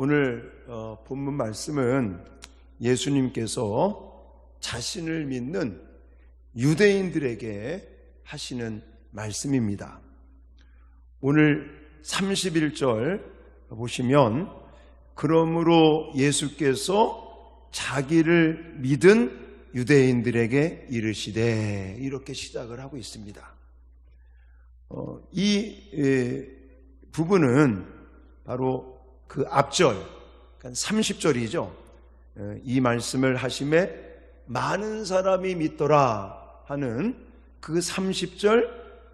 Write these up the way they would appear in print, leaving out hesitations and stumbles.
오늘 본문 말씀은 예수님께서 자신을 믿는 유대인들에게 하시는 말씀입니다. 오늘 31절 보시면 그러므로 예수께서 자기를 믿은 유대인들에게 이르시되 이렇게 시작을 하고 있습니다. 이 부분은 바로 그 앞절 30절이죠. 이 말씀을 하심에 많은 사람이 믿더라 하는 그 30절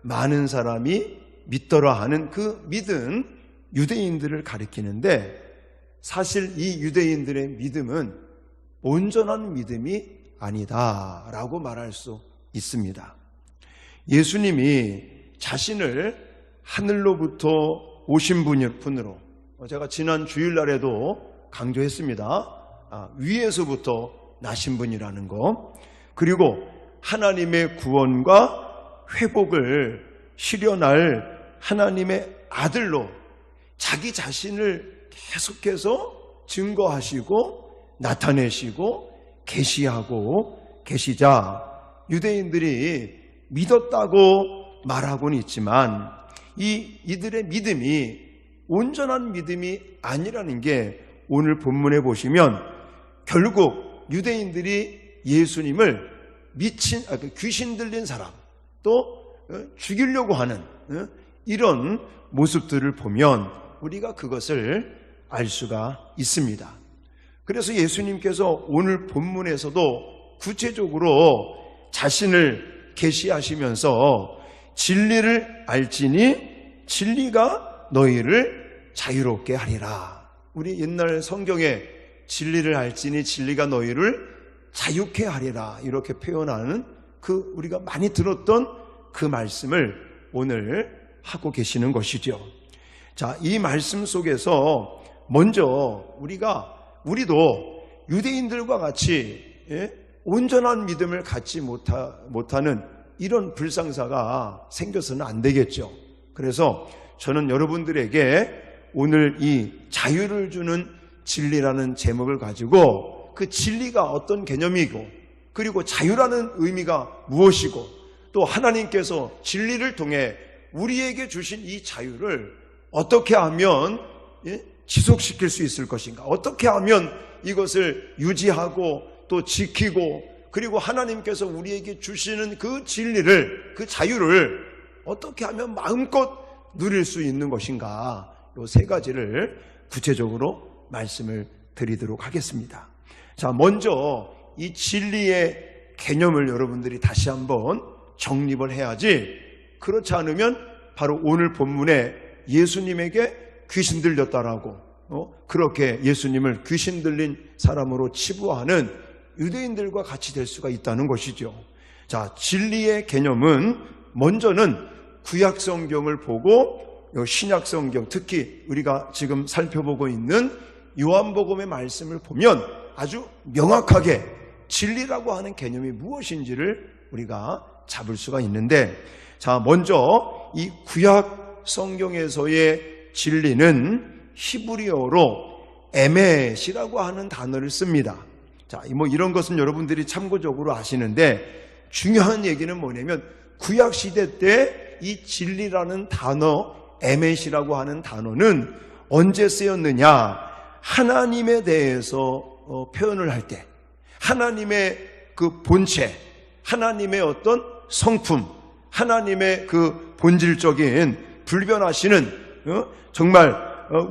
많은 사람이 믿더라 하는 그 믿은 유대인들을 가리키는데, 사실 이 유대인들의 믿음은 온전한 믿음이 아니다라고 말할 수 있습니다. 예수님이 자신을 하늘로부터 오신 분으로, 제가 지난 주일날에도 강조했습니다. 위에서부터 나신 분이라는 거, 그리고 하나님의 구원과 회복을 실현할 하나님의 아들로 자기 자신을 계속해서 증거하시고 나타내시고 계시하고 계시자 유대인들이 믿었다고 말하고는 있지만 이들의 믿음이 온전한 믿음이 아니라는 게 오늘 본문에 보시면 결국 유대인들이 예수님을 귀신 들린 사람, 또 죽이려고 하는 이런 모습들을 보면 우리가 그것을 알 수가 있습니다. 그래서 예수님께서 오늘 본문에서도 구체적으로 자신을 계시하시면서 진리를 알지니 진리가 너희를 자유롭게 하리라. 우리 옛날 성경에 진리를 알지니 진리가 너희를 자유케 하리라 이렇게 표현하는 그 우리가 많이 들었던 그 말씀을 오늘 하고 계시는 것이죠. 자, 이 말씀 속에서 먼저 우리도 유대인들과 같이 온전한 믿음을 갖지 못하는 이런 불상사가 생겨서는 안 되겠죠. 그래서 저는 여러분들에게 오늘 이 자유를 주는 진리라는 제목을 가지고 그 진리가 어떤 개념이고, 그리고 자유라는 의미가 무엇이고, 또 하나님께서 진리를 통해 우리에게 주신 이 자유를 어떻게 하면 지속시킬 수 있을 것인가, 어떻게 하면 이것을 유지하고 또 지키고, 그리고 하나님께서 우리에게 주시는 그 진리를, 그 자유를 어떻게 하면 마음껏 누릴 수 있는 것인가, 이 세 가지를 구체적으로 말씀을 드리도록 하겠습니다. 자, 먼저 이 진리의 개념을 여러분들이 다시 한번 정립을 해야지, 그렇지 않으면 바로 오늘 본문에 예수님에게 귀신 들렸다라고 그렇게 예수님을 귀신 들린 사람으로 치부하는 유대인들과 같이 될 수가 있다는 것이죠. 자, 진리의 개념은 먼저는 구약 성경을 보고 신약 성경, 특히 우리가 지금 살펴보고 있는 요한복음의 말씀을 보면 아주 명확하게 진리라고 하는 개념이 무엇인지를 우리가 잡을 수가 있는데, 자, 먼저 이 구약 성경에서의 진리는 히브리어로 에멧이라고 하는 단어를 씁니다. 자, 이런 것은 여러분들이 참고적으로 아시는데, 중요한 얘기는 뭐냐면 구약 시대 때 이 진리라는 단어, 에멧이라고 하는 단어는 언제 쓰였느냐? 하나님에 대해서 표현을 할 때, 하나님의 그 본체, 하나님의 어떤 성품, 하나님의 그 본질적인 불변하시는 정말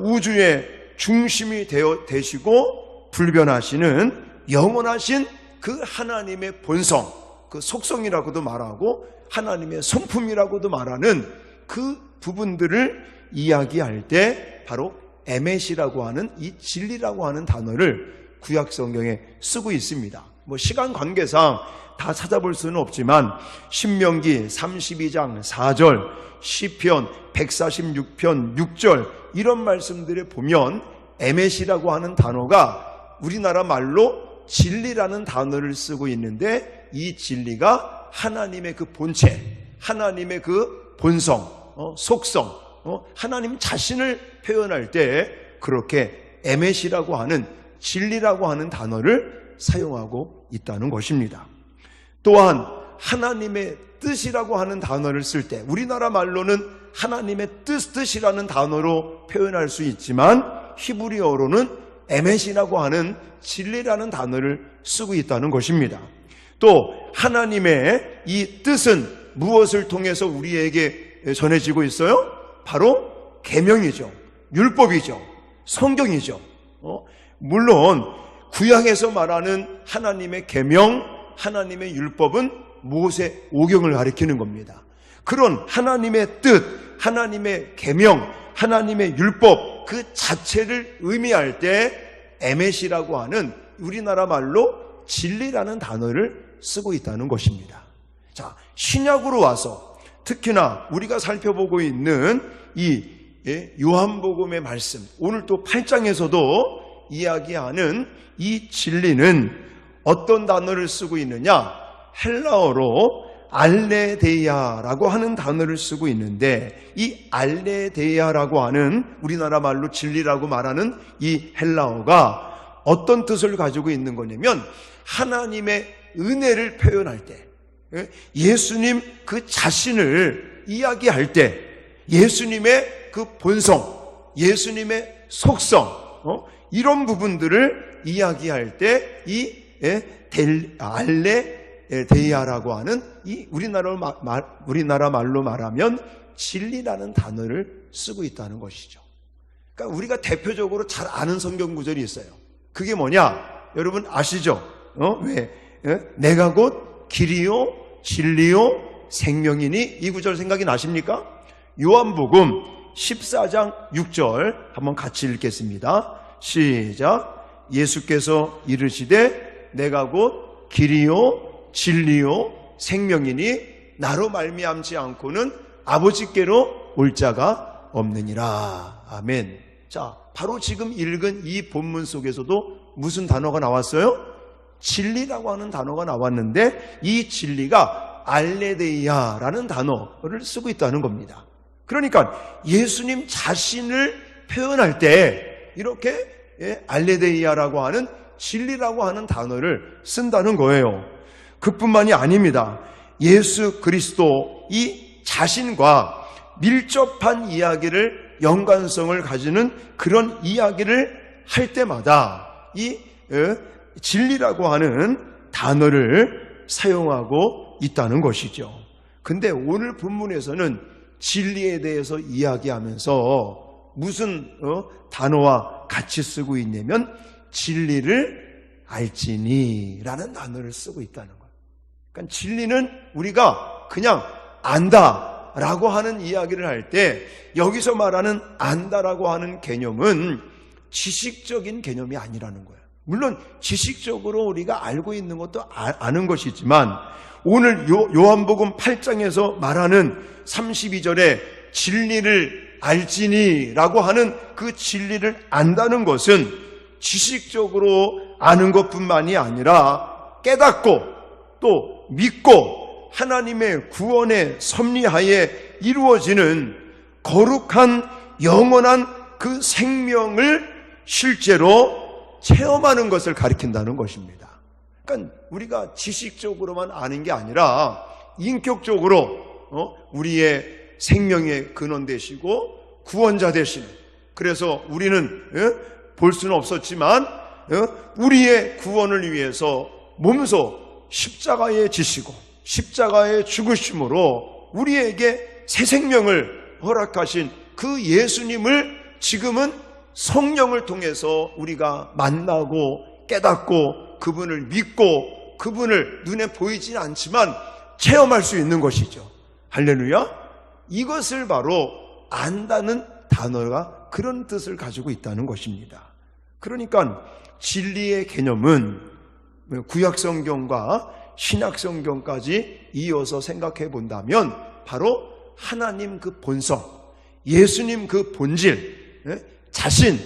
우주의 중심이 되시고 불변하시는 영원하신 그 하나님의 본성, 그 속성이라고도 말하고 하나님의 성품이라고도 말하는 그 부분들을 이야기할 때 바로 에멧이라고 하는 이 진리라고 하는 단어를 구약 성경에 쓰고 있습니다. 시간 관계상 다 찾아볼 수는 없지만 신명기 32장 4절, 시편 146편 6절 이런 말씀들에 보면 에멧이라고 하는 단어가 우리나라 말로 진리라는 단어를 쓰고 있는데, 이 진리가 하나님의 그 본체, 하나님의 그 본성, 속성, 하나님 자신을 표현할 때 그렇게 에멧이라고 하는 진리라고 하는 단어를 사용하고 있다는 것입니다. 또한 하나님의 뜻이라고 하는 단어를 쓸 때 우리나라 말로는 하나님의 뜻이라는 단어로 표현할 수 있지만 히브리어로는 에멧이라고 하는 진리라는 단어를 쓰고 있다는 것입니다. 또 하나님의 이 뜻은 무엇을 통해서 우리에게 전해지고 있어요? 바로 계명이죠. 율법이죠. 성경이죠. 물론 구약에서 말하는 하나님의 계명, 하나님의 율법은 모세 오경을 가리키는 겁니다. 그런 하나님의 뜻, 하나님의 계명, 하나님의 율법 그 자체를 의미할 때 에멧이라고 하는 우리나라 말로 진리라는 단어를 쓰고 있다는 것입니다. 자, 신약으로 와서 특히나 우리가 살펴보고 있는 이 요한복음의 말씀, 오늘 또 8장에서도 이야기하는 이 진리는 어떤 단어를 쓰고 있느냐? 헬라어로 알레데이아라고 하는 단어를 쓰고 있는데 이 알레데이아라고 하는 우리나라 말로 진리라고 말하는 이 헬라어가 어떤 뜻을 가지고 있는 거냐면 하나님의 은혜를 표현할 때 예수님 그 자신을 이야기할 때 예수님의 그 본성, 예수님의 속성 이런 부분들을 이야기할 때 이 알레데이아라고 하는 이 우리나라 말로 말하면 진리라는 단어를 쓰고 있다는 것이죠. 그러니까 우리가 대표적으로 잘 아는 성경 구절이 있어요. 그게 뭐냐? 여러분 아시죠? 왜? 내가 곧 길이요 진리요 생명이니 이 구절 생각이 나십니까? 요한복음 14장 6절 한번 같이 읽겠습니다. 시작. 예수께서 이르시되 내가 곧 길이요 진리요 생명이니 나로 말미암지 않고는 아버지께로 올 자가 없느니라. 아멘. 자, 바로 지금 읽은 이 본문 속에서도 무슨 단어가 나왔어요? 진리라고 하는 단어가 나왔는데 이 진리가 알레데이아라는 단어를 쓰고 있다는 겁니다. 그러니까 예수님 자신을 표현할 때 이렇게 알레데이아라고 하는 진리라고 하는 단어를 쓴다는 거예요. 그뿐만이 아닙니다. 예수 그리스도 이 자신과 밀접한 이야기를 연관성을 가지는 그런 이야기를 할 때마다 이 진리라고 하는 단어를 사용하고 있다는 것이죠. 근데 오늘 본문에서는 진리에 대해서 이야기하면서 무슨 단어와 같이 쓰고 있냐면 진리를 알지니라는 단어를 쓰고 있다는 거예요. 그러니까 진리는 우리가 그냥 안다라고 하는 이야기를 할 때 여기서 말하는 안다라고 하는 개념은 지식적인 개념이 아니라는 거예요. 물론 지식적으로 우리가 알고 있는 것도 아는 것이지만 오늘 요한복음 8장에서 말하는 32절에 진리를 알지니라고 하는 그 진리를 안다는 것은 지식적으로 아는 것뿐만이 아니라 깨닫고 또 믿고 하나님의 구원의 섭리하에 이루어지는 거룩한 영원한 그 생명을 실제로 체험하는 것을 가리킨다는 것입니다. 그러니까 우리가 지식적으로만 아는 게 아니라 인격적으로 우리의 생명의 근원 되시고 구원자 되시는, 그래서 우리는 볼 수는 없었지만 우리의 구원을 위해서 몸소 십자가에 지시고 십자가에 죽으심으로 우리에게 새 생명을 허락하신 그 예수님을 지금은 성령을 통해서 우리가 만나고 깨닫고 그분을 믿고 그분을 눈에 보이지는 않지만 체험할 수 있는 것이죠. 할렐루야. 이것을 바로 안다는 단어가 그런 뜻을 가지고 있다는 것입니다. 그러니까 진리의 개념은 구약성경과 신약성경까지 이어서 생각해 본다면 바로 하나님 그 본성, 예수님 그 본질, 자신,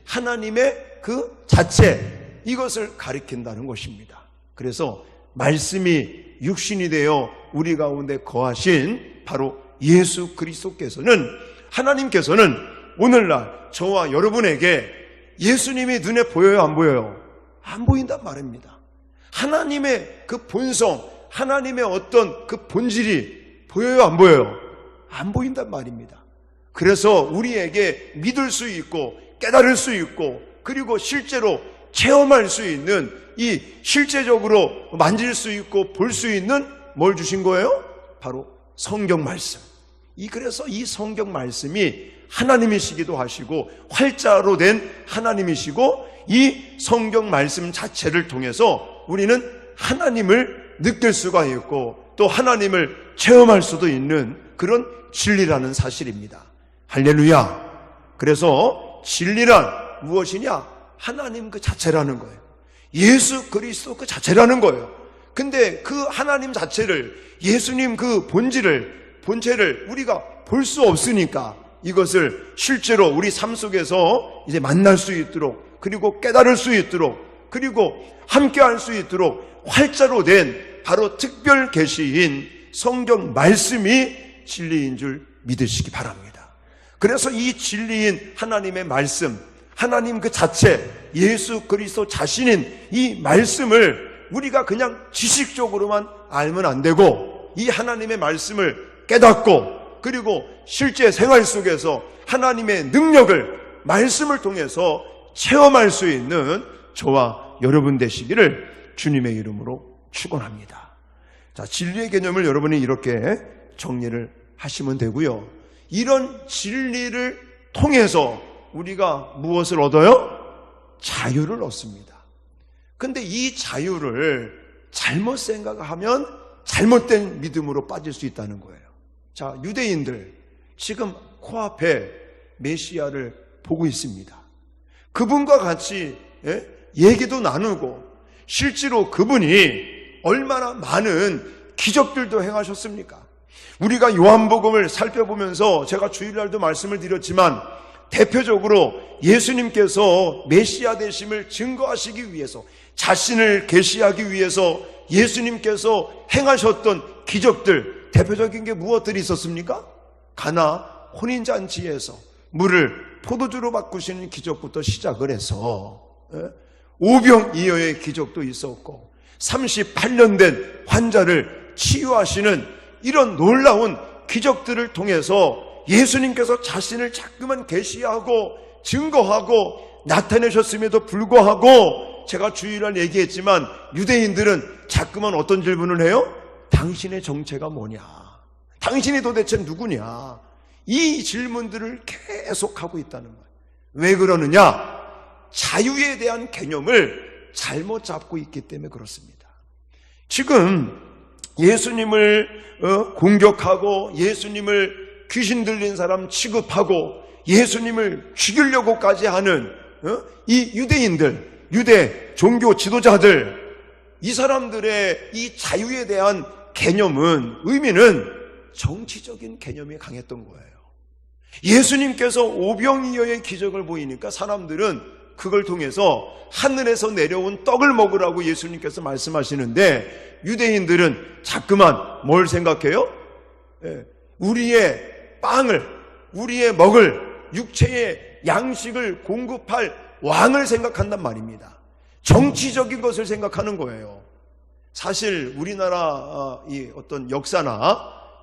하나님의 그 자체, 이것을 가리킨다는 것입니다. 그래서 말씀이 육신이 되어 우리 가운데 거하신 바로 예수 그리스도께서는, 하나님께서는 오늘날 저와 여러분에게 예수님이 눈에 보여요, 안 보여요? 안 보인단 말입니다. 하나님의 그 본성, 하나님의 어떤 그 본질이 보여요, 안 보여요? 안 보인단 말입니다. 그래서 우리에게 믿을 수 있고 깨달을 수 있고 그리고 실제로 체험할 수 있는, 이 실제적으로 만질 수 있고 볼 수 있는 뭘 주신 거예요? 바로 성경 말씀. 그래서 이 성경 말씀이 하나님이시기도 하시고 활자로 된 하나님이시고, 이 성경 말씀 자체를 통해서 우리는 하나님을 느낄 수가 있고 또 하나님을 체험할 수도 있는 그런 진리라는 사실입니다. 할렐루야. 그래서 진리란 무엇이냐? 하나님 그 자체라는 거예요. 예수 그리스도 그 자체라는 거예요. 근데 그 하나님 자체를, 예수님 그 본체를 우리가 볼 수 없으니까 이것을 실제로 우리 삶 속에서 이제 만날 수 있도록, 그리고 깨달을 수 있도록, 그리고 함께 할 수 있도록 활자로 된 바로 특별 계시인 성경 말씀이 진리인 줄 믿으시기 바랍니다. 그래서 이 진리인 하나님의 말씀, 하나님 그 자체, 예수 그리스도 자신인 이 말씀을 우리가 그냥 지식적으로만 알면 안 되고, 이 하나님의 말씀을 깨닫고 그리고 실제 생활 속에서 하나님의 능력을 말씀을 통해서 체험할 수 있는 저와 여러분 되시기를 주님의 이름으로 축원합니다. 자, 진리의 개념을 여러분이 이렇게 정리를 하시면 되고요. 이런 진리를 통해서 우리가 무엇을 얻어요? 자유를 얻습니다. 근데 이 자유를 잘못 생각하면 잘못된 믿음으로 빠질 수 있다는 거예요. 자, 유대인들 지금 코앞에 메시아를 보고 있습니다. 그분과 같이 얘기도 나누고 실제로 그분이 얼마나 많은 기적들도 행하셨습니까? 우리가 요한복음을 살펴보면서 제가 주일날도 말씀을 드렸지만 대표적으로 예수님께서 메시아 되심을 증거하시기 위해서, 자신을 계시하기 위해서 예수님께서 행하셨던 기적들, 대표적인 게 무엇들이 있었습니까? 가나 혼인잔치에서 물을 포도주로 바꾸시는 기적부터 시작을 해서 오병이어의 기적도 있었고 38년 된 환자를 치유하시는 이런 놀라운 기적들을 통해서 예수님께서 자신을 자꾸만 계시하고 증거하고 나타내셨음에도 불구하고, 제가 주일날 얘기했지만 유대인들은 자꾸만 어떤 질문을 해요? 당신의 정체가 뭐냐? 당신이 도대체 누구냐? 이 질문들을 계속하고 있다는 거예요. 왜 그러느냐? 자유에 대한 개념을 잘못 잡고 있기 때문에 그렇습니다. 지금 예수님을 공격하고 예수님을 귀신 들린 사람 취급하고 예수님을 죽이려고까지 하는 이 유대인들, 유대 종교 지도자들, 이 사람들의 이 자유에 대한 개념은, 의미는 정치적인 개념이 강했던 거예요. 예수님께서 오병이어의 기적을 보이니까 사람들은 그걸 통해서 하늘에서 내려온 떡을 먹으라고 예수님께서 말씀하시는데, 유대인들은 자꾸만 뭘 생각해요? 우리의 빵을, 우리의 먹을 육체의 양식을 공급할 왕을 생각한단 말입니다. 정치적인 것을 생각하는 거예요. 사실 우리나라 이 어떤 역사나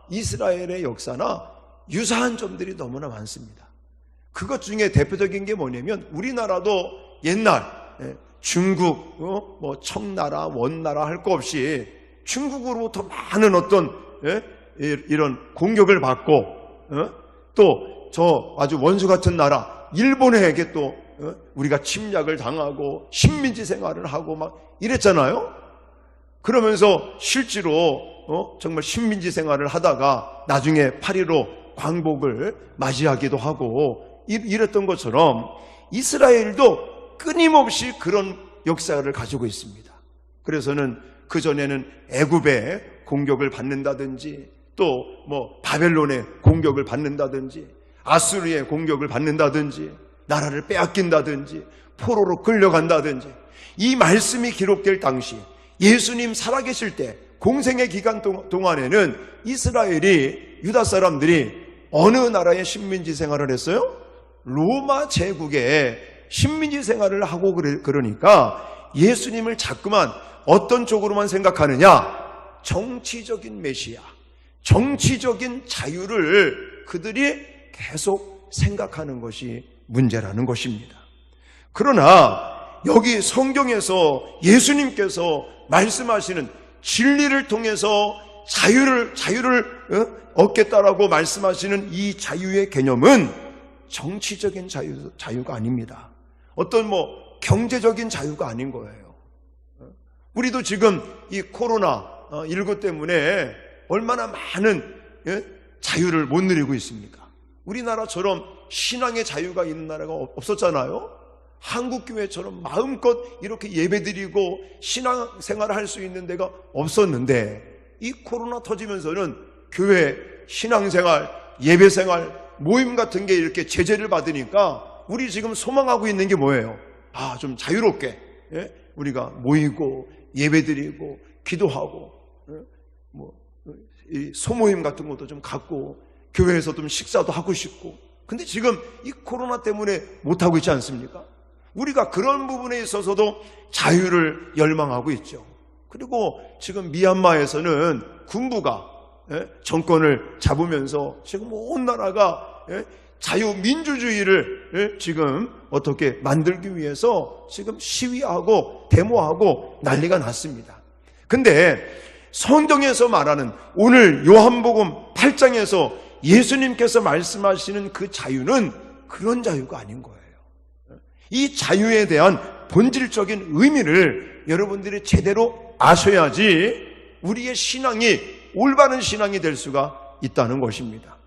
이스라엘의 역사나 유사한 점들이 너무나 많습니다. 그것 중에 대표적인 게 뭐냐면, 우리나라도 옛날 중국, 뭐 청나라, 원나라 할 거 없이 중국으로부터 많은 어떤 이런 공격을 받고, 또 저 아주 원수 같은 나라 일본에게 또 우리가 침략을 당하고 식민지 생활을 하고 막 이랬잖아요. 그러면서 실제로 정말 식민지 생활을 하다가 나중에 8.15 광복을 맞이하기도 하고 이랬던 것처럼 이스라엘도 끊임없이 그런 역사를 가지고 있습니다. 그래서는 그전에는 애굽의 공격을 받는다든지, 또 뭐 바벨론의 공격을 받는다든지, 아수르의 공격을 받는다든지, 나라를 빼앗긴다든지, 포로로 끌려간다든지, 이 말씀이 기록될 당시 예수님 살아계실 때 공생의 기간 동안에는 이스라엘이, 유다 사람들이 어느 나라의 식민지 생활을 했어요? 로마 제국의 식민지 생활을 하고 그러니까 예수님을 자꾸만 어떤 쪽으로만 생각하느냐? 정치적인 메시아, 정치적인 자유를 그들이 계속 생각하는 것이 문제라는 것입니다. 그러나 여기 성경에서 예수님께서 말씀하시는 진리를 통해서 자유를 얻겠다라고 말씀하시는 이 자유의 개념은 정치적인 자유가 아닙니다. 어떤 경제적인 자유가 아닌 거예요. 우리도 지금 이 코로나19 때문에 얼마나 많은 자유를 못 누리고 있습니까? 우리나라처럼 신앙의 자유가 있는 나라가 없었잖아요. 한국교회처럼 마음껏 이렇게 예배드리고 신앙생활을 할 수 있는 데가 없었는데 이 코로나 터지면서는 교회, 신앙생활, 예배생활, 모임 같은 게 이렇게 제재를 받으니까 우리 지금 소망하고 있는 게 뭐예요? 좀 자유롭게 우리가 모이고 예배드리고 기도하고 이 소모임 같은 것도 좀 갖고 교회에서 좀 식사도 하고 싶고. 근데 지금 이 코로나 때문에 못하고 있지 않습니까? 우리가 그런 부분에 있어서도 자유를 열망하고 있죠. 그리고 지금 미얀마에서는 군부가 정권을 잡으면서 지금 온 나라가 자유민주주의를 지금 어떻게 만들기 위해서 지금 시위하고 데모하고 난리가 났습니다. 근데 성경에서 말하는 오늘 요한복음 8장에서 예수님께서 말씀하시는 그 자유는 그런 자유가 아닌 거예요. 이 자유에 대한 본질적인 의미를 여러분들이 제대로 아셔야지 우리의 신앙이 올바른 신앙이 될 수가 있다는 것입니다.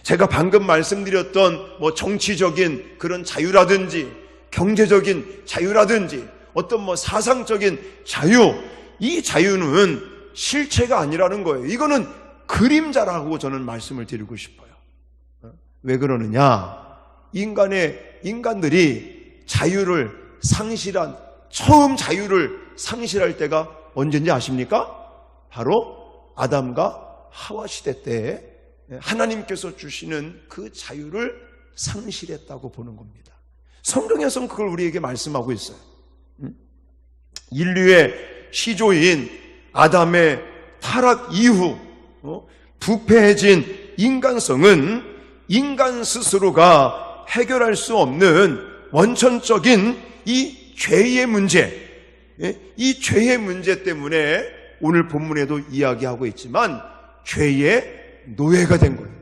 제가 방금 말씀드렸던 정치적인 그런 자유라든지 경제적인 자유라든지 어떤 사상적인 자유, 이 자유는 실체가 아니라는 거예요. 이거는 그림자라고 저는 말씀을 드리고 싶어요. 왜 그러느냐? 인간들이 자유를 상실한, 처음 자유를 상실할 때가 언제인지 아십니까? 바로 아담과 하와 시대 때 하나님께서 주시는 그 자유를 상실했다고 보는 겁니다. 성경에서는 그걸 우리에게 말씀하고 있어요. 인류의 시조인 아담의 타락 이후 부패해진 인간성은 인간 스스로가 해결할 수 없는 원천적인 이 죄의 문제, 이 죄의 문제 때문에 오늘 본문에도 이야기하고 있지만 죄의 노예가 된 거예요.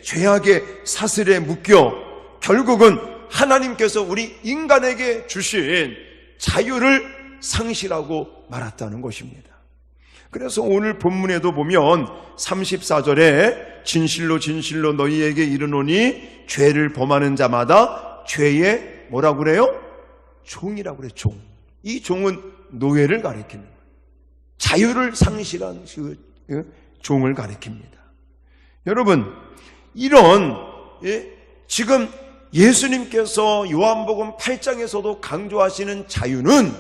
죄악의 사슬에 묶여 결국은 하나님께서 우리 인간에게 주신 자유를 상실하고 말았다는 것입니다. 그래서 오늘 본문에도 보면 34절에 진실로 진실로 너희에게 이르노니 죄를 범하는 자마다 죄의 뭐라고 그래요? 종이라고 그래요. 종. 이 종은 노예를 가리키는 거예요. 자유를 상실한 그 종을 가리킵니다. 여러분, 이런 지금 예수님께서 요한복음 8장에서도 강조하시는 자유는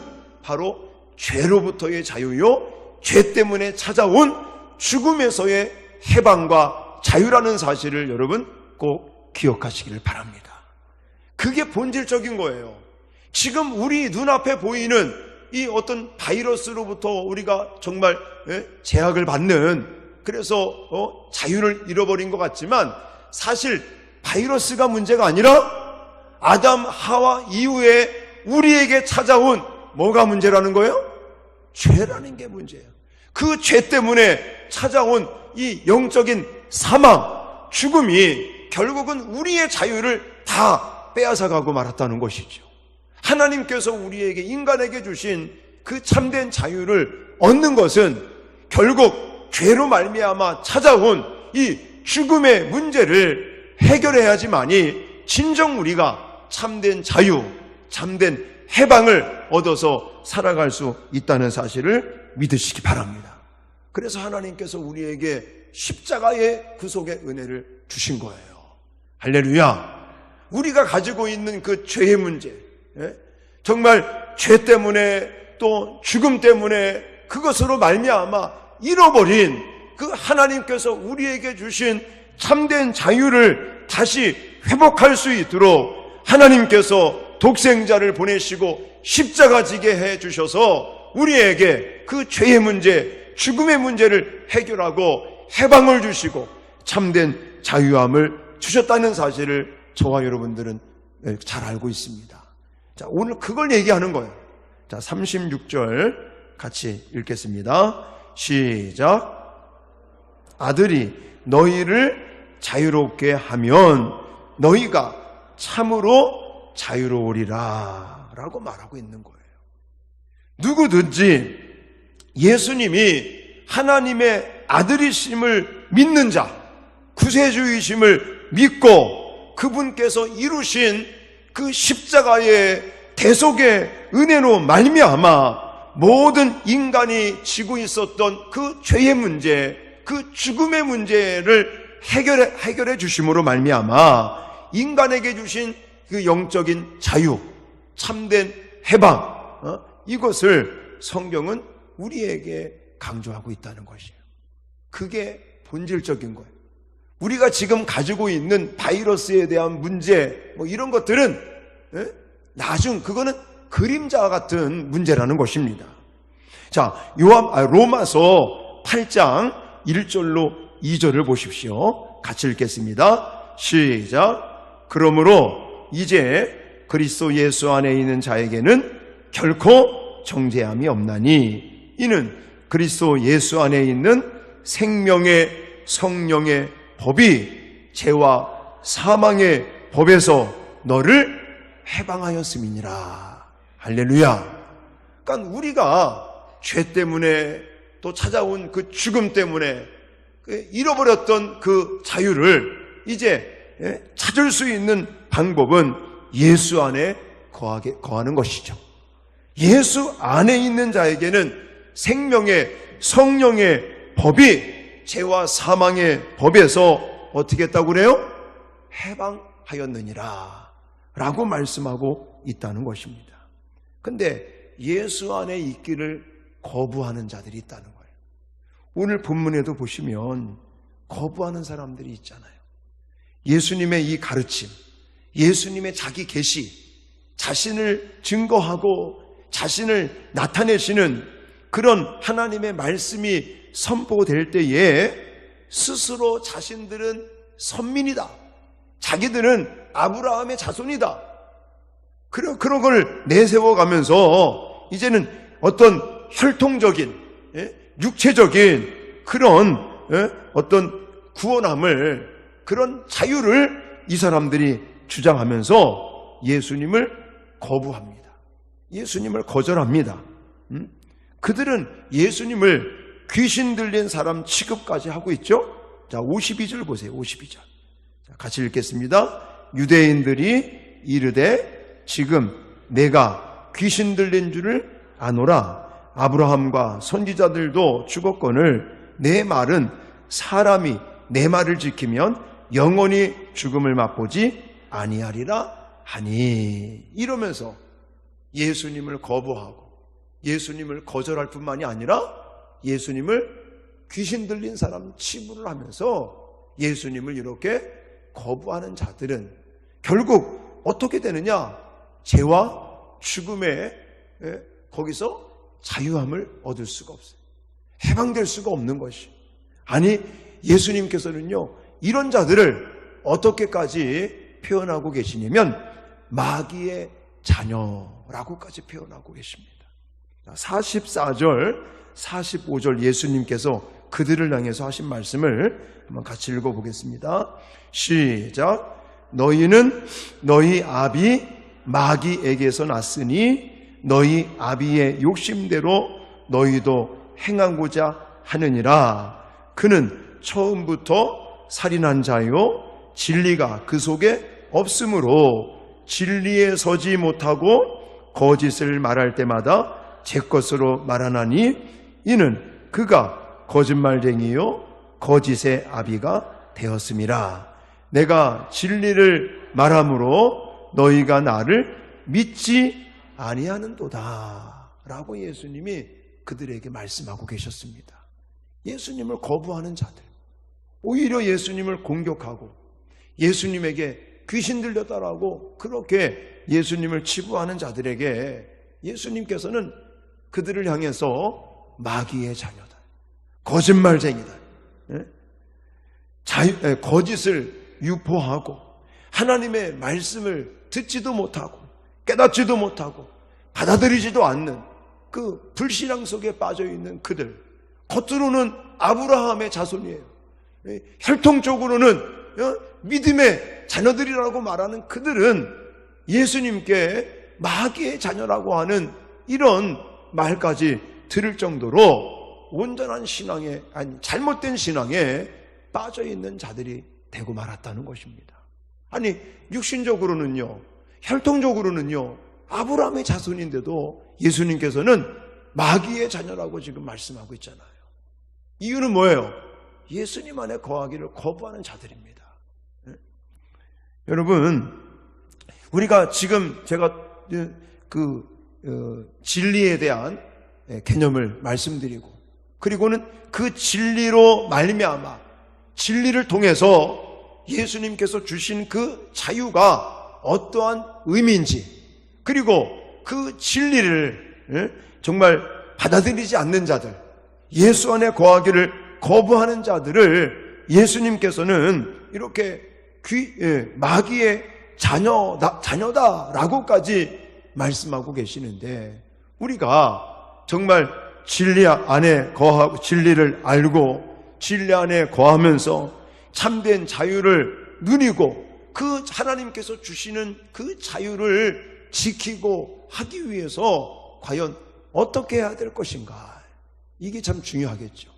바로 죄로부터의 자유요, 죄 때문에 찾아온 죽음에서의 해방과 자유라는 사실을 여러분 꼭 기억하시기를 바랍니다. 그게 본질적인 거예요. 지금 우리 눈앞에 보이는 이 어떤 바이러스로부터 우리가 정말 제약을 받는, 그래서 자유를 잃어버린 것 같지만 사실 바이러스가 문제가 아니라 아담 하와 이후에 우리에게 찾아온 뭐가 문제라는 거예요? 죄라는 게 문제예요. 그 죄 때문에 찾아온 이 영적인 사망, 죽음이 결국은 우리의 자유를 다 빼앗아가고 말았다는 것이죠. 하나님께서 우리에게, 인간에게 주신 그 참된 자유를 얻는 것은 결국 죄로 말미암아 찾아온 이 죽음의 문제를 해결해야지만이 진정 우리가 참된 자유, 참된 해방을 얻어서 살아갈 수 있다는 사실을 믿으시기 바랍니다. 그래서 하나님께서 우리에게 십자가의 구속의 은혜를 주신 거예요. 할렐루야. 우리가 가지고 있는 그 죄의 문제, 정말 죄 때문에 또 죽음 때문에 그것으로 말미암아 잃어버린 그 하나님께서 우리에게 주신 참된 자유를 다시 회복할 수 있도록 하나님께서 독생자를 보내시고 십자가 지게 해 주셔서 우리에게 그 죄의 문제, 죽음의 문제를 해결하고 해방을 주시고 참된 자유함을 주셨다는 사실을 저와 여러분들은 잘 알고 있습니다. 자, 오늘 그걸 얘기하는 거예요. 자, 36절 같이 읽겠습니다. 시작. 아들이 너희를 자유롭게 하면 너희가 참으로 자유로우리라 라고 말하고 있는 거예요. 누구든지 예수님이 하나님의 아들이심을 믿는 자, 구세주이심을 믿고 그분께서 이루신 그 십자가의 대속의 은혜로 말미암아 모든 인간이 지고 있었던 그 죄의 문제, 그 죽음의 문제를 해결해 주심으로 말미암아 인간에게 주신 그 영적인 자유, 참된 해방, 이것을 성경은 우리에게 강조하고 있다는 것이에요. 그게 본질적인 거예요. 우리가 지금 가지고 있는 바이러스에 대한 문제, 이런 것들은 나중 그거는 그림자 같은 문제라는 것입니다. 자, 로마서 8장 1절로 2절을 보십시오. 같이 읽겠습니다. 시작. 그러므로 이제 그리스도 예수 안에 있는 자에게는 결코 정죄함이 없나니 이는 그리스도 예수 안에 있는 생명의 성령의 법이 죄와 사망의 법에서 너를 해방하였음이니라. 할렐루야. 그러니까 우리가 죄 때문에 또 찾아온 그 죽음 때문에 잃어버렸던 그 자유를 이제 찾을 수 있는 방법은 예수 안에 거하는 것이죠. 예수 안에 있는 자에게는 생명의 성령의 법이 죄와 사망의 법에서 어떻게 했다고 그래요? 해방하였느니라 라고 말씀하고 있다는 것입니다. 근데 예수 안에 있기를 거부하는 자들이 있다는 거예요. 오늘 본문에도 보시면 거부하는 사람들이 있잖아요. 예수님의 이 가르침, 예수님의 자기 계시, 자신을 증거하고 자신을 나타내시는 그런 하나님의 말씀이 선포될 때에 스스로 자신들은 선민이다, 자기들은 아브라함의 자손이다, 그런 걸 내세워가면서 이제는 어떤 혈통적인, 육체적인 그런 어떤 구원함을, 그런 자유를 이 사람들이 주장하면서 예수님을 거부합니다. 예수님을 거절합니다. 그들은 예수님을 귀신 들린 사람 취급까지 하고 있죠. 자, 52절 보세요. 52절. 자, 같이 읽겠습니다. 유대인들이 이르되 지금 내가 귀신 들린 줄을 아노라. 아브라함과 선지자들도 죽었거늘 내 말은 사람이 내 말을 지키면 영원히 죽음을 맛보지 아니하리라 하니. 이러면서 예수님을 거부하고 예수님을 거절할 뿐만이 아니라 예수님을 귀신 들린 사람 취급을 하면서 예수님을 이렇게 거부하는 자들은 결국 어떻게 되느냐? 죄와 죽음의 거기서 자유함을 얻을 수가 없어요. 해방될 수가 없는 것이. 아니, 예수님께서는요, 이런 자들을 어떻게까지 표현하고 계시냐면 마귀의 자녀라고까지 표현하고 계십니다. 44절, 45절 예수님께서 그들을 향해서 하신 말씀을 한번 같이 읽어보겠습니다. 시작. 너희는 너희 아비 마귀에게서 났으니 너희 아비의 욕심대로 너희도 행하고자 하느니라. 그는 처음부터 살인한 자요 진리가 그 속에 없으므로 진리에 서지 못하고 거짓을 말할 때마다 제 것으로 말하나니 이는 그가 거짓말쟁이요 거짓의 아비가 되었음이라. 내가 진리를 말함으로 너희가 나를 믿지 아니하는도다 라고 예수님이 그들에게 말씀하고 계셨습니다. 예수님을 거부하는 자들, 오히려 예수님을 공격하고 예수님에게 귀신 들렸다라고 그렇게 예수님을 치부하는 자들에게 예수님께서는 그들을 향해서 마귀의 자녀다, 거짓말쟁이다, 거짓을 유포하고 하나님의 말씀을 듣지도 못하고 깨닫지도 못하고 받아들이지도 않는 그 불신앙 속에 빠져있는 그들, 겉으로는 아브라함의 자손이에요. 혈통적으로는 믿음의 자녀들이라고 말하는 그들은 예수님께 마귀의 자녀라고 하는 이런 말까지 들을 정도로 온전한 신앙에, 아니 잘못된 신앙에 빠져있는 자들이 되고 말았다는 것입니다. 아니 육신적으로는요, 혈통적으로는요 아브라함의 자손인데도 예수님께서는 마귀의 자녀라고 지금 말씀하고 있잖아요. 이유는 뭐예요? 예수님 안에 거하기를 거부하는 자들입니다. 여러분, 우리가 지금 제가 진리에 대한 개념을 말씀드리고, 그리고는 그 진리로 말미암아 진리를 통해서 예수님께서 주신 그 자유가 어떠한 의미인지, 그리고 그 진리를 정말 받아들이지 않는 자들, 예수 안에 거하기를 거부하는 자들을 예수님께서는 이렇게 마귀의 자녀다라고까지 말씀하고 계시는데, 우리가 정말 진리 안에 거하고 진리를 알고 진리 안에 거하면서 참된 자유를 누리고 그 하나님께서 주시는 그 자유를 지키고 하기 위해서 과연 어떻게 해야 될 것인가, 이게 참 중요하겠죠.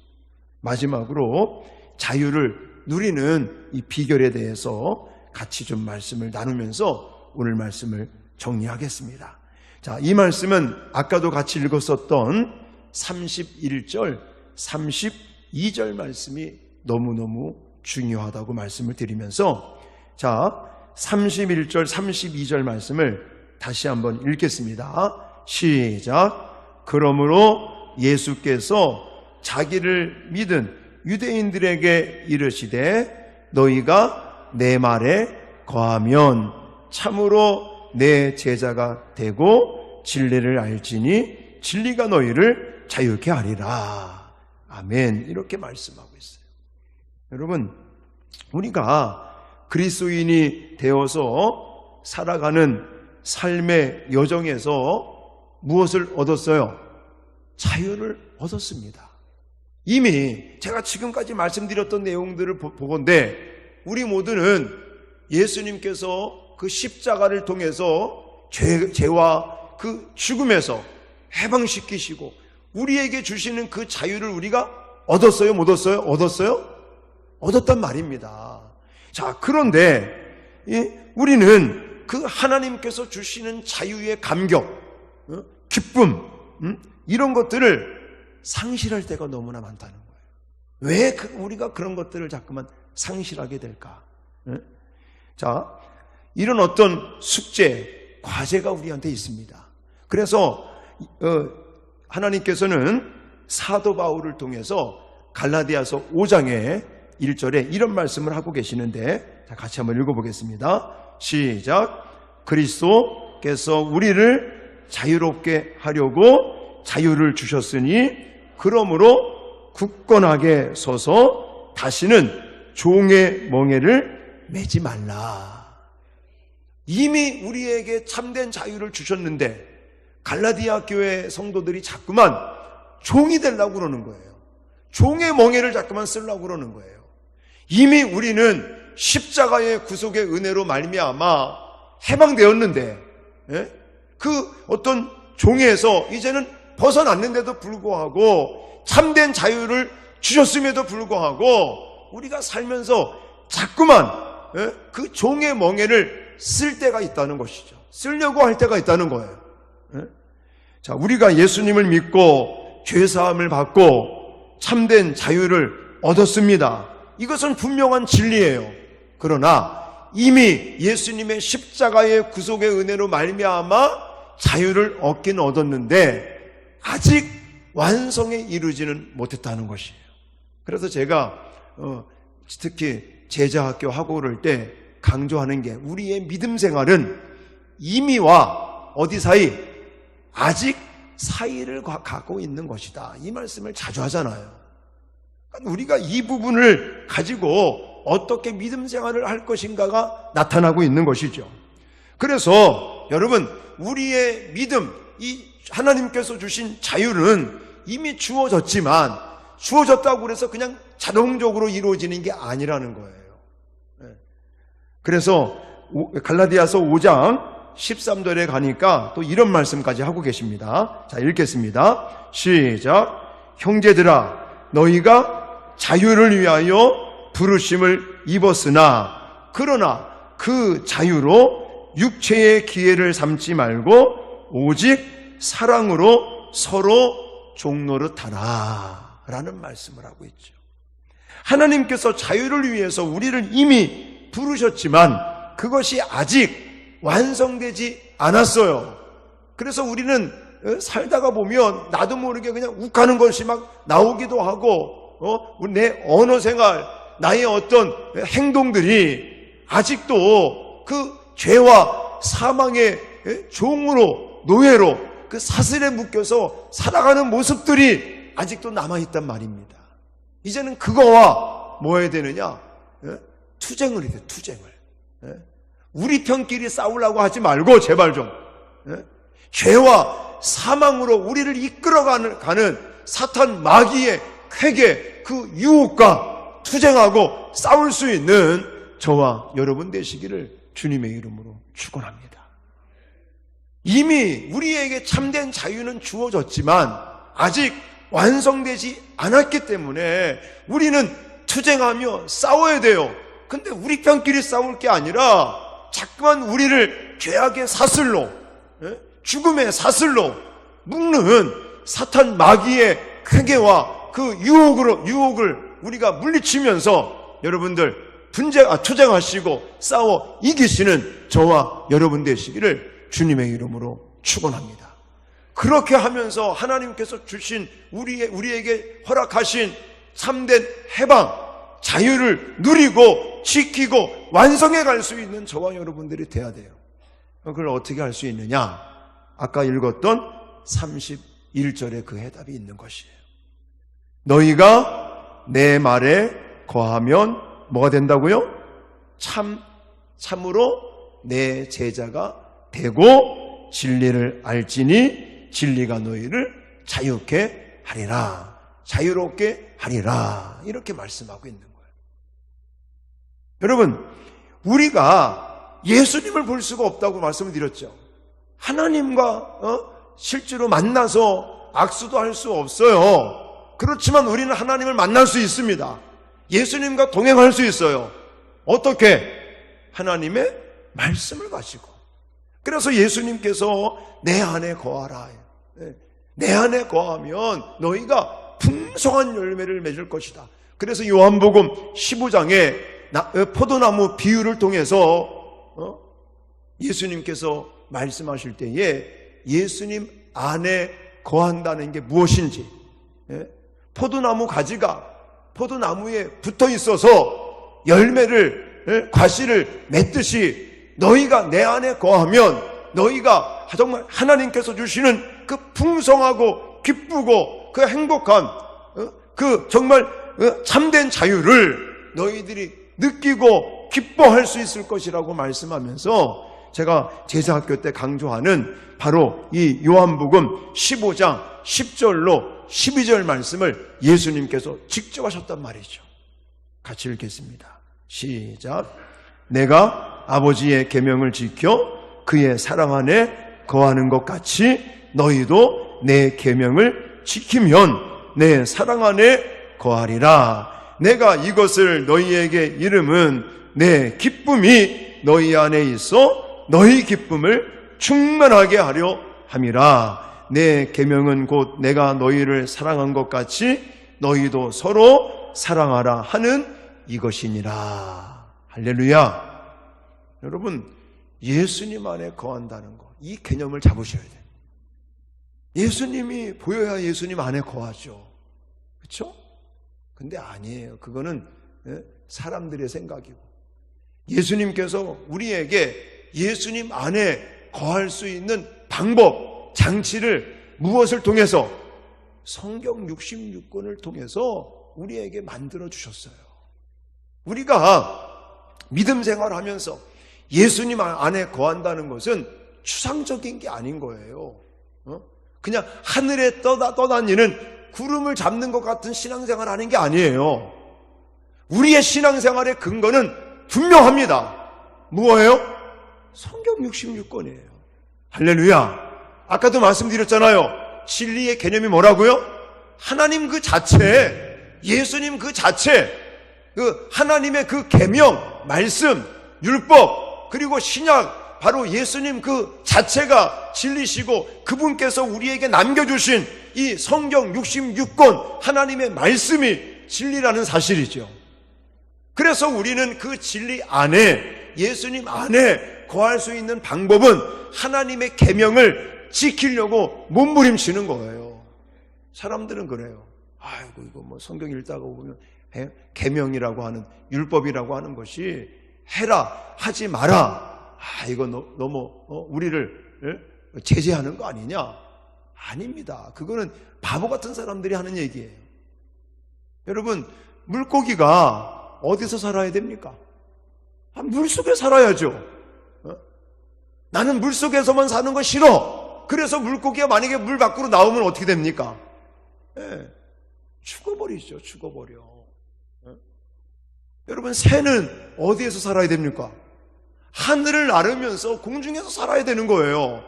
마지막으로 자유를 누리는 이 비결에 대해서 같이 좀 말씀을 나누면서 오늘 말씀을 정리하겠습니다. 자, 이 말씀은 아까도 같이 읽었었던 31절, 32절 말씀이 너무너무 중요하다고 말씀을 드리면서, 자, 31절, 32절 말씀을 다시 한번 읽겠습니다. 시작. 그러므로 예수께서 자기를 믿은 유대인들에게 이르시되 너희가 내 말에 거하면 참으로 내 제자가 되고 진리를 알지니 진리가 너희를 자유케 하리라. 아멘. 이렇게 말씀하고 있어요. 여러분, 우리가 그리스도인이 되어서 살아가는 삶의 여정에서 무엇을 얻었어요? 자유를 얻었습니다. 이미 제가 지금까지 말씀드렸던 내용들을 보건대 우리 모두는 예수님께서 그 십자가를 통해서 죄와 그 죽음에서 해방시키시고 우리에게 주시는 그 자유를 우리가 얻었어요? 못 얻었어요? 얻었어요? 얻었단 말입니다. 자, 그런데 우리는 그 하나님께서 주시는 자유의 감격, 기쁨, 이런 것들을 상실할 때가 너무나 많다는 거예요. 왜 우리가 그런 것들을 자꾸만 상실하게 될까? 자, 이런 어떤 숙제, 과제가 우리한테 있습니다. 그래서 하나님께서는 사도 바울을 통해서 갈라디아서 5장의 1절에 이런 말씀을 하고 계시는데, 자, 같이 한번 읽어보겠습니다. 시작. 그리스도께서 우리를 자유롭게 하려고 자유를 주셨으니 그러므로 굳건하게 서서 다시는 종의 멍에를 매지 말라. 이미 우리에게 참된 자유를 주셨는데 갈라디아 교회 성도들이 자꾸만 종이 되려고 그러는 거예요. 종의 멍에를 자꾸만 쓰려고 그러는 거예요. 이미 우리는 십자가의 구속의 은혜로 말미암아 해방되었는데, 그 어떤 종에서 이제는 벗어났는데도 불구하고 참된 자유를 주셨음에도 불구하고 우리가 살면서 자꾸만 그 종의 멍에를 쓸 때가 있다는 것이죠. 쓰려고 할 때가 있다는 거예요. 자, 우리가 예수님을 믿고 죄사함을 받고 참된 자유를 얻었습니다. 이것은 분명한 진리예요. 그러나 이미 예수님의 십자가의 구속의 은혜로 말미암아 자유를 얻긴 얻었는데 아직 완성에 이르지는 못했다는 것이에요. 그래서 제가 특히 제자학교 하고 그럴 때 강조하는 게 우리의 믿음 생활은 이미와 어디 사이? 아직 사이를 갖고 있는 것이다. 이 말씀을 자주 하잖아요. 우리가 이 부분을 가지고 어떻게 믿음 생활을 할 것인가가 나타나고 있는 것이죠. 그래서 여러분, 우리의 믿음, 이 하나님께서 주신 자유는 이미 주어졌지만 주어졌다고 그래서 그냥 자동적으로 이루어지는 게 아니라는 거예요. 그래서 갈라디아서 5장 13절에 가니까 또 이런 말씀까지 하고 계십니다. 자, 읽겠습니다. 시작. 형제들아, 너희가 자유를 위하여 부르심을 입었으나 그러나 그 자유로 육체의 기회를 삼지 말고 오직 사랑으로 서로 종노릇하라 라는 말씀을 하고 있죠. 하나님께서 자유를 위해서 우리를 이미 부르셨지만 그것이 아직 완성되지 않았어요. 그래서 우리는 살다가 보면 나도 모르게 그냥 욱하는 것이 막 나오기도 하고 내 언어 생활, 나의 어떤 행동들이 아직도 그 죄와 사망의 종으로, 노예로 그 사슬에 묶여서 살아가는 모습들이 아직도 남아있단 말입니다. 이제는 그거와 뭐 해야 되느냐? 투쟁을 해야 돼, 투쟁을. 우리 편끼리 싸우려고 하지 말고 제발 좀 죄와 사망으로 우리를 이끌어가는 사탄 마귀의 쾌계, 그 유혹과 투쟁하고 싸울 수 있는 저와 여러분 되시기를 주님의 이름으로 축원합니다. 이미 우리에게 참된 자유는 주어졌지만 아직 완성되지 않았기 때문에 우리는 투쟁하며 싸워야 돼요. 근데 우리 편끼리 싸울 게 아니라 자꾸만 우리를 죄악의 사슬로, 죽음의 사슬로 묶는 사탄 마귀의 쾌계와 그 유혹을 우리가 물리치면서 여러분들 투쟁하시고 싸워 이기시는 저와 여러분 되시기를 주님의 이름으로 축원합니다. 그렇게 하면서 하나님께서 주신 우리에게 허락하신 참된 해방, 자유를 누리고 지키고 완성해 갈 수 있는 저와 여러분들이 돼야 돼요. 그걸 어떻게 할 수 있느냐? 아까 읽었던 31절에 그 해답이 있는 것이에요. 너희가 내 말에 거하면 뭐가 된다고요? 참으로 내 제자가 되고 진리를 알지니 진리가 너희를 자유케 하리라. 자유롭게 하리라. 이렇게 말씀하고 있는 거예요. 여러분, 우리가 예수님을 볼 수가 없다고 말씀을 드렸죠. 하나님과 실제로 만나서 악수도 할 수 없어요. 그렇지만 우리는 하나님을 만날 수 있습니다. 예수님과 동행할 수 있어요. 어떻게? 하나님의 말씀을 가지고. 그래서 예수님께서 내 안에 거하라. 내 안에 거하면 너희가 풍성한 열매를 맺을 것이다. 그래서 요한복음 15장에 포도나무 비유를 통해서 예수님께서 말씀하실 때에 예수님 안에 거한다는 게 무엇인지, 포도나무 가지가 포도나무에 붙어 있어서 열매를 과실을 맺듯이 너희가 내 안에 거하면 너희가 정말 하나님께서 주시는 그 풍성하고 기쁘고 그 행복한 그 정말 참된 자유를 너희들이 느끼고 기뻐할 수 있을 것이라고 말씀하면서 제가 제사학교 때 강조하는 바로 이 요한복음 15장 10절로 12절 말씀을 예수님께서 직접 하셨단 말이죠. 같이 읽겠습니다. 시작. 내가 아버지의 계명을 지켜 그의 사랑 안에 거하는 것 같이 너희도 내 계명을 지키면 내 사랑 안에 거하리라. 내가 이것을 너희에게 이름은 내 기쁨이 너희 안에 있어 너희 기쁨을 충만하게 하려 함이라. 내 계명은 곧 내가 너희를 사랑한 것 같이 너희도 서로 사랑하라 하는 이것이니라. 할렐루야. 여러분, 예수님 안에 거한다는 것, 이 개념을 잡으셔야 돼요. 예수님이 보여야 예수님 안에 거하죠. 그렇죠? 근데 아니에요. 그거는 사람들의 생각이고, 예수님께서 우리에게 예수님 안에 거할 수 있는 방법, 장치를 무엇을 통해서? 성경 66권을 통해서 우리에게 만들어 주셨어요. 우리가 믿음 생활하면서 예수님 안에 거한다는 것은 추상적인 게 아닌 거예요. 그냥 하늘에 떠다니는 구름을 잡는 것 같은 신앙생활 하는 게 아니에요. 우리의 신앙생활의 근거는 분명합니다. 무엇이에요? 성경 66권이에요. 할렐루야. 아까도 말씀드렸잖아요. 진리의 개념이 뭐라고요? 하나님 그 자체, 예수님 그 자체, 그 하나님의 그 계명, 말씀, 율법, 그리고 신약, 바로 예수님 그 자체가 진리시고 그분께서 우리에게 남겨주신 이 성경 66권 하나님의 말씀이 진리라는 사실이죠. 그래서 우리는 그 진리 안에, 예수님 안에 거할 수 있는 방법은 하나님의 계명을 지키려고 몸부림치는 거예요. 사람들은 그래요. 아이고 이거 뭐 성경 읽다가 보면 계명이라고 하는, 율법이라고 하는 것이 해라 하지 마라, 이거 너무 우리를 제재하는 거 아니냐? 아닙니다. 그거는 바보 같은 사람들이 하는 얘기예요. 여러분, 물고기가 어디서 살아야 됩니까? 물속에 살아야죠. 나는 물속에서만 사는 거 싫어. 그래서 물고기가 만약에 물 밖으로 나오면 어떻게 됩니까? 죽어버리죠. 죽어버려. 여러분, 새는 어디에서 살아야 됩니까? 하늘을 나르면서 공중에서 살아야 되는 거예요.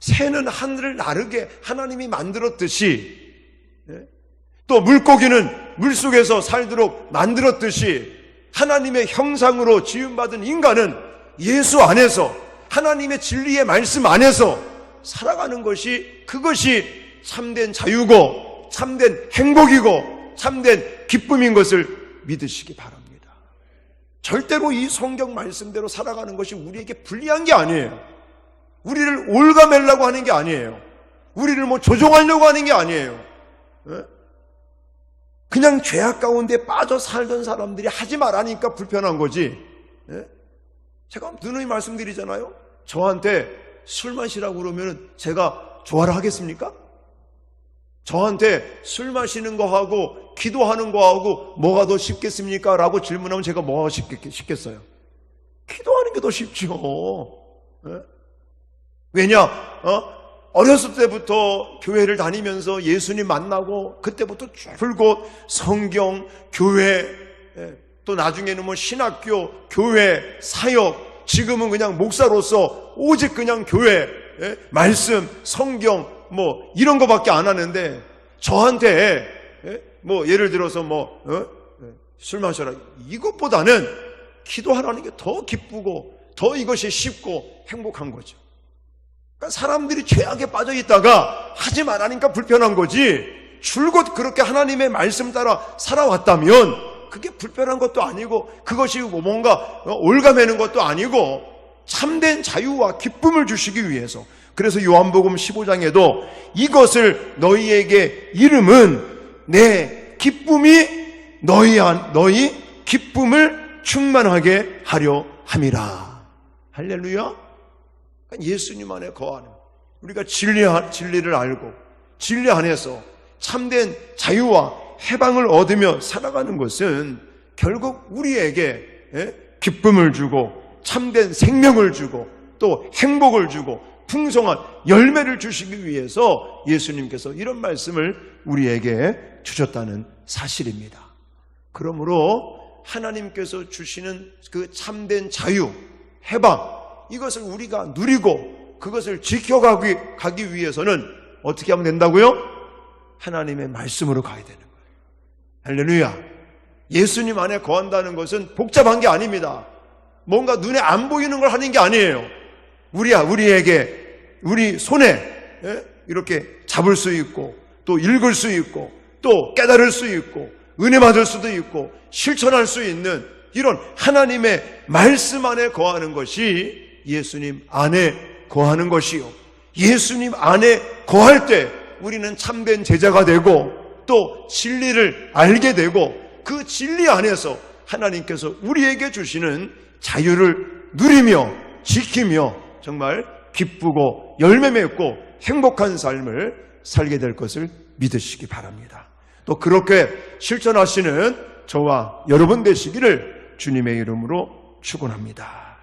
새는 하늘을 나르게 하나님이 만들었듯이, 또 물고기는 물속에서 살도록 만들었듯이, 하나님의 형상으로 지음받은 인간은 예수 안에서, 하나님의 진리의 말씀 안에서 살아가는 것이, 그것이 참된 자유고 참된 행복이고 참된 기쁨인 것을 믿으시기 바랍니다. 절대로 이 성경 말씀대로 살아가는 것이 우리에게 불리한 게 아니에요. 우리를 올가매려고 하는 게 아니에요. 우리를 뭐 조종하려고 하는 게 아니에요. 그냥 죄악 가운데 빠져 살던 사람들이 하지 말라니까 불편한 거지. 제가 누누이 말씀드리잖아요. 저한테 술 마시라고 그러면 제가 좋아라 하겠습니까? 저한테 술 마시는 거하고 기도하는 거하고 뭐가 더 쉽겠습니까? 라고 질문하면 제가 뭐가 쉽겠어요? 기도하는 게 더 쉽죠. 왜냐? 어렸을 때부터 교회를 다니면서 예수님 만나고 그때부터 줄곧 성경, 교회, 또 나중에는 뭐 신학교, 교회, 사역, 지금은 그냥 목사로서 오직 그냥 교회, 말씀, 성경 뭐 이런 거밖에 안 하는데, 저한테 뭐 예를 들어서 술 마셔라, 이것보다는 기도하라는 게 더 기쁘고 더 이것이 쉽고 행복한 거죠. 그러니까 사람들이 죄악에 빠져 있다가 하지 말라니까 불편한 거지, 줄곧 그렇게 하나님의 말씀 따라 살아왔다면 그게 불편한 것도 아니고 그것이 뭔가 올가매는 것도 아니고 참된 자유와 기쁨을 주시기 위해서. 그래서 요한복음 15장에도 이것을 너희에게 이름은 내 기쁨이 너희 기쁨을 충만하게 하려 함이라. 할렐루야. 예수님 안에 거하는, 우리가 진리를 알고 진리 안에서 참된 자유와 해방을 얻으며 살아가는 것은 결국 우리에게 기쁨을 주고 참된 생명을 주고 또 행복을 주고 풍성한 열매를 주시기 위해서 예수님께서 이런 말씀을 우리에게 주셨다는 사실입니다. 그러므로 하나님께서 주시는 그 참된 자유, 해방, 이것을 우리가 누리고 그것을 지켜가기 위해서는 어떻게 하면 된다고요? 하나님의 말씀으로 가야 되는 거예요. 할렐루야. 예수님 안에 거한다는 것은 복잡한 게 아닙니다. 뭔가 눈에 안 보이는 걸 하는 게 아니에요. 우리 손에 이렇게 잡을 수 있고 또 읽을 수 있고 또 깨달을 수 있고 은혜 받을 수도 있고 실천할 수 있는 이런 하나님의 말씀 안에 거하는 것이 예수님 안에 거하는 것이요, 예수님 안에 거할 때 우리는 참된 제자가 되고 또 진리를 알게 되고 그 진리 안에서 하나님께서 우리에게 주시는 자유를 누리며 지키며 정말 기쁘고 열매 맺고 행복한 삶을 살게 될 것을 믿으시기 바랍니다. 또 그렇게 실천하시는 저와 여러분 되시기를 주님의 이름으로 축원합니다.